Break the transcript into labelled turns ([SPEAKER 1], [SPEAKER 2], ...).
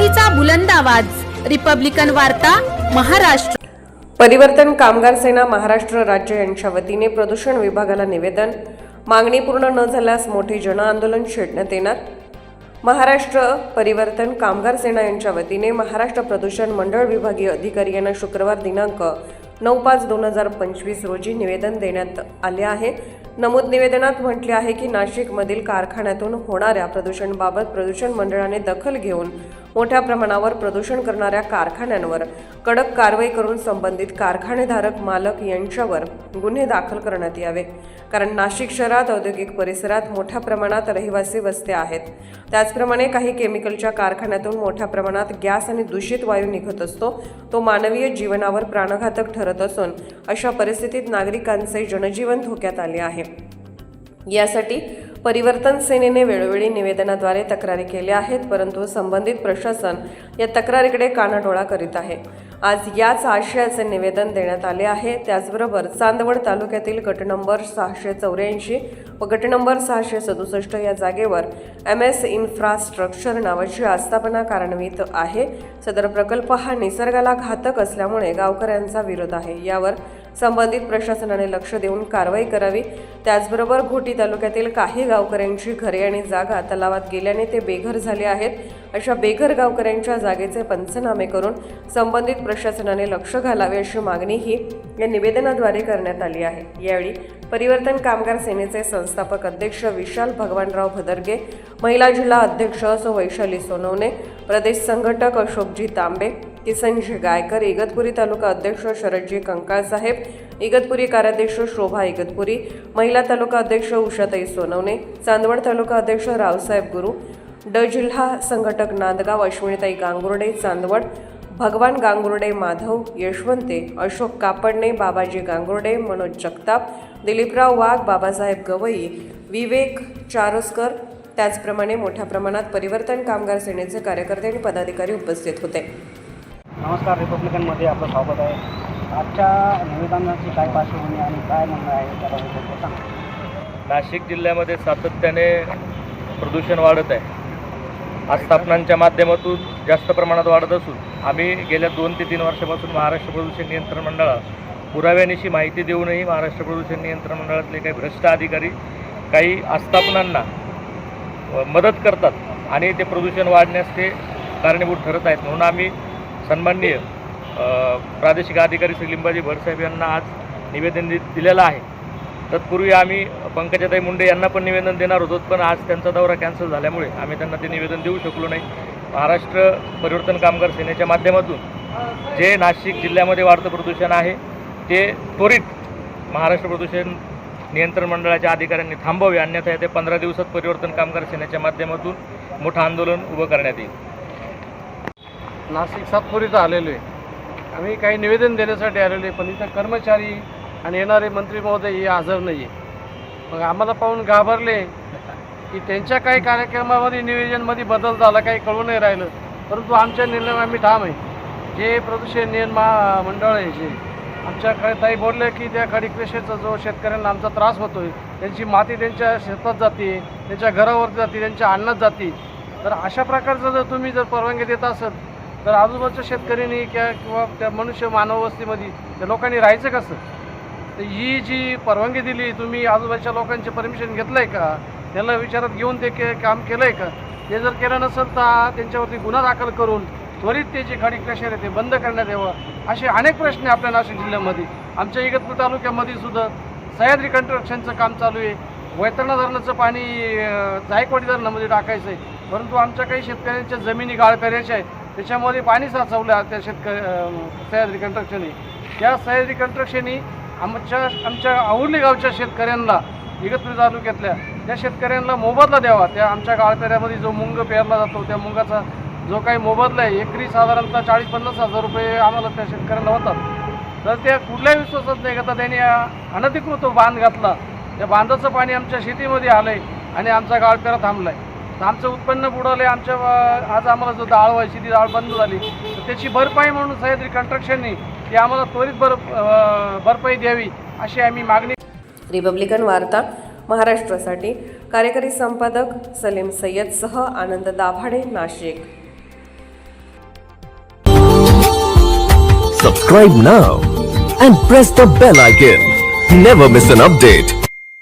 [SPEAKER 1] लोकशाहीचा बुलंद आवाज, रिपब्लिकन वार्ता, महाराष्ट्र.
[SPEAKER 2] परिवर्तन कामगार सेना महाराष्ट्र राज्य यांच्या वतीने प्रदूषण विभागाला निवेदन. मागणी पूर्ण न झाल्यास मोठे जनआंदोलन छेडण्यात येणार. महाराष्ट्र परिवर्तन कामगार सेना यांच्या वतीने महाराष्ट्र प्रदूषण मंडळ विभागीय अधिकारी यांना शुक्रवार दिनांक 9/5/2025 रोजी निवेदन देण्यात आले आहे. नमूद निवेदनात म्हटले आहे की नाशिकमधील कारखान्यातून होणाऱ्या प्रदूषणाबाबत प्रदूषण मंडळाने दखल घेऊन मोठ्या प्रमाणावर प्रदूषण करणाऱ्या कारखान्यांवर कडक कारवाई करून संबंधित कारखानेधारक मालक यांच्यावर गुन्हे दाखल करण्यात यावे. कारण नाशिक शहरात औद्योगिक परिसरात मोठ्या प्रमाणात रहिवासी वस्त्या आहेत. त्याचप्रमाणे काही केमिकलच्या कारखान्यातून मोठ्या प्रमाणात गॅस आणि दूषित वायू निघत असतो. तो मानवीय जीवनावर प्राणघातक ठरत असून अशा परिस्थितीत नागरिकांचे जनजीवन धोक्यात आले आहे. यासाठी परिवर्तन सेनेने वेळोवेळी निवेदनाद्वारे तक्रारी केल्या आहेत, परंतु संबंधित प्रशासन या तक्रारीकडे कानाडोळा करीत आहे. आज याच आशयाचे निवेदन देण्यात आले आहे. त्याचबरोबर चांदवड तालुक्यातील गट नंबर 684 व गट नंबर 667 या जागेवर MS इन्फ्रास्ट्रक्चर नावाची आस्थापना कार्यान्वित आहे. सदर प्रकल्प हा निसर्गाला घातक असल्यामुळे गावकऱ्यांचा विरोध आहे. यावर संबंधित प्रशासनाने लक्ष देऊन कारवाई करावी. त्याचबरोबर घोटी तालुक्यातील काही गावकऱ्यांची घरे आणि जागा तलावात गेल्याने ते बेघर झाले आहेत. अशा बेघर गावकऱ्यांच्या जागेचे पंचनामे करून संबंधित प्रशासनाने लक्ष घालावे अशी मागणीही या निवेदनाद्वारे करण्यात आली आहे. यावेळी परिवर्तन कामगार सेनेचे संस्थापक अध्यक्ष विशाल भगवानराव भदरगे, महिला जिल्हा अध्यक्ष वैशाली सोनवणे, प्रदेश संघटक अशोकजी तांबे, किसनजी गायकर, इगतपुरी तालुका अध्यक्ष शरदजी कंकाळसाहेब, इगतपुरी कार्याध्यक्ष शोभा इगतपुरी, महिला तालुका अध्यक्ष उषाताई सोनवणे, चांदवड तालुका अध्यक्ष रावसाहेब गुरु, जिल्हा संघटक नांदगाव अश्विनीताई गांगुर्डे चांदवड, भगवान गांगुर्डे माधव, यशवंते, अशोक कापडणे, बाबाजी गांगुर्डे, मनोज जगताप, दिलीपराव वाघ, बाबासाहेब गवई, विवेक चारोस्कर, त्याचप्रमाणे मोठ्या प्रमाणात परिवर्तन कामगार सेनेचे कार्यकर्ते आणि पदाधिकारी उपस्थित होते.
[SPEAKER 3] नमस्कार, रिपब्लिकनमध्ये आपलं स्वागत आहे. आजच्या निवेदनाची काय पार्श्वभूमी आणि काय म्हणणं आहे त्याबद्दल सांगा.
[SPEAKER 4] नाशिक जिल्ह्यामध्ये सातत्याने प्रदूषण वाढत आहे. आस्थापनांच्या माध्यमातून जास्त प्रमाणात वाढत असून आम्ही गेल्या 2 ते 3 वर्षापासून महाराष्ट्र प्रदूषण नियंत्रण मंडळाला पुराव्यानिशी माहिती देऊनही महाराष्ट्र प्रदूषण नियंत्रण मंडळातले काही भ्रष्ट अधिकारी काही आस्थापनांना मदत करतात आणि ते प्रदूषण वाढण्यास ते कारणीभूत ठरत आहेत. म्हणून आम्ही सन्माननीय प्रादेशिक अधिकारी श्री लिंबाजी भरसाहेब यांना आज निवेदन दिलेलं आहे. तत्पूर्वी आम्ही पंकजाताई मुंडे यांना पण निवेदन देणार होतो, पण आज त्यांचा दौरा कॅन्सल झाल्यामुळे आम्ही त्यांना ते निवेदन देऊ शकलो नाही. महाराष्ट्र परिवर्तन कामगार सेनेच्या माध्यमातून जे नाशिक जिल्ह्यामध्ये वाढतं प्रदूषण आहे ते त्वरित महाराष्ट्र प्रदूषण नियंत्रण मंडळाच्या अधिकाऱ्यांनी थांबवावे, अन्यथा ते 15 दिवसात परिवर्तन कामगार सेनेच्या माध्यमातून मोठं आंदोलन उभं करण्यात येईल.
[SPEAKER 5] नाशिक सातपुरीचं आलेलो आहे. आम्ही काही निवेदन देण्यासाठी आलेलो आहे, पण इथं कर्मचारी आणि येणारे मंत्री महोदय हे हजर नाही आहे. मग आम्हाला पाहून घाबरले की त्यांच्या काही कार्यक्रमामध्ये नियोजनमध्ये बदल झाला, काही कळू नाही राहिलं. परंतु आमच्या निर्णय आम्ही ठाम आहे. जे प्रदूषण नियंत्रण मंडळ आहे, जे आमच्याकडे ताई बोलले की त्या खडीकृषीचा जो शेतकऱ्यांना आमचा त्रास होतो आहे, त्यांची माती त्यांच्या शेतात जाते, त्यांच्या घरावर जाते, त्यांच्या अन्नात जाते. तर अशा प्रकारचं जर तुम्ही जर परवानगी देत असाल तर आजूबाजूच्या शेतकऱ्यांनी किंवा त्या मनुष्य मानव वस्तीमध्ये त्या लोकांनी राहायचं कसं? तर ही जी परवानगी दिली तुम्ही आजूबाजूच्या लोकांचे परमिशन घेतलं आहे का? त्यांना विचारात घेऊन ते काम केलं आहे का? ते जर केलं नसेल तर त्यांच्यावरती गुन्हा दाखल करून त्वरित ते जे खडी क्रशर आहे ते बंद करण्यात यावं. असे अनेक प्रश्न आपल्या नाशिक जिल्ह्यामध्ये. आमच्या इगतपूर तालुक्यामध्ये सुद्धा सह्याद्री कंस्ट्रक्शनचं काम चालू आहे. वैतरणा धरणाचं पाणी जायकवाडी धरणामध्ये टाकायचं आहे, परंतु आमच्या काही शेतकऱ्यांच्या जमिनी गाळपेऱ्याच्या आहेत, त्याच्यामध्ये पाणी साचवलं त्या सह्याद्री कंस्ट्रक्शनने. त्या सह्याद्री कंस्ट्रक्शननी आमच्या और्ली गावच्या शेतकऱ्यांना, इगतपुरी तालुक्यातल्या त्या शेतकऱ्यांना मोबदला द्यावा. त्या आमच्या गाळपेऱ्यामध्ये जो मुंग पेरला जातो त्या मुंगाचा जो काही मोबदला आहे, एकरी साधारणतः 40-50 हजार रुपये आम्हाला त्या शेतकऱ्यांना होतात. तर त्या कुठल्याही विश्वासात नाही करता त्यांनी अनधिकृत बांध घातला. त्या बांधाचं पाणी आमच्या शेतीमध्ये आलं आहे आणि आमचा गाळपेरा थांबला आहे. तर आमचं उत्पन्न बुडालं आहे. आज आम्हाला जो डाळ व्हायची ती डाळ बंद झाली, तर त्याची भरपाई म्हणून सह्याद्री कंस्ट्रक्शननी ती आम्हाला त्वरित भरपाई द्यावी अशी आम्ही मागणी.
[SPEAKER 2] रिपब्लिकन वार्ता महाराष्ट्रासाठी कार्यकारी संपादक सलीम सय्यदसह आनंद Dabhade, Nashik.
[SPEAKER 6] Subscribe now and press the bell icon. Never miss an update.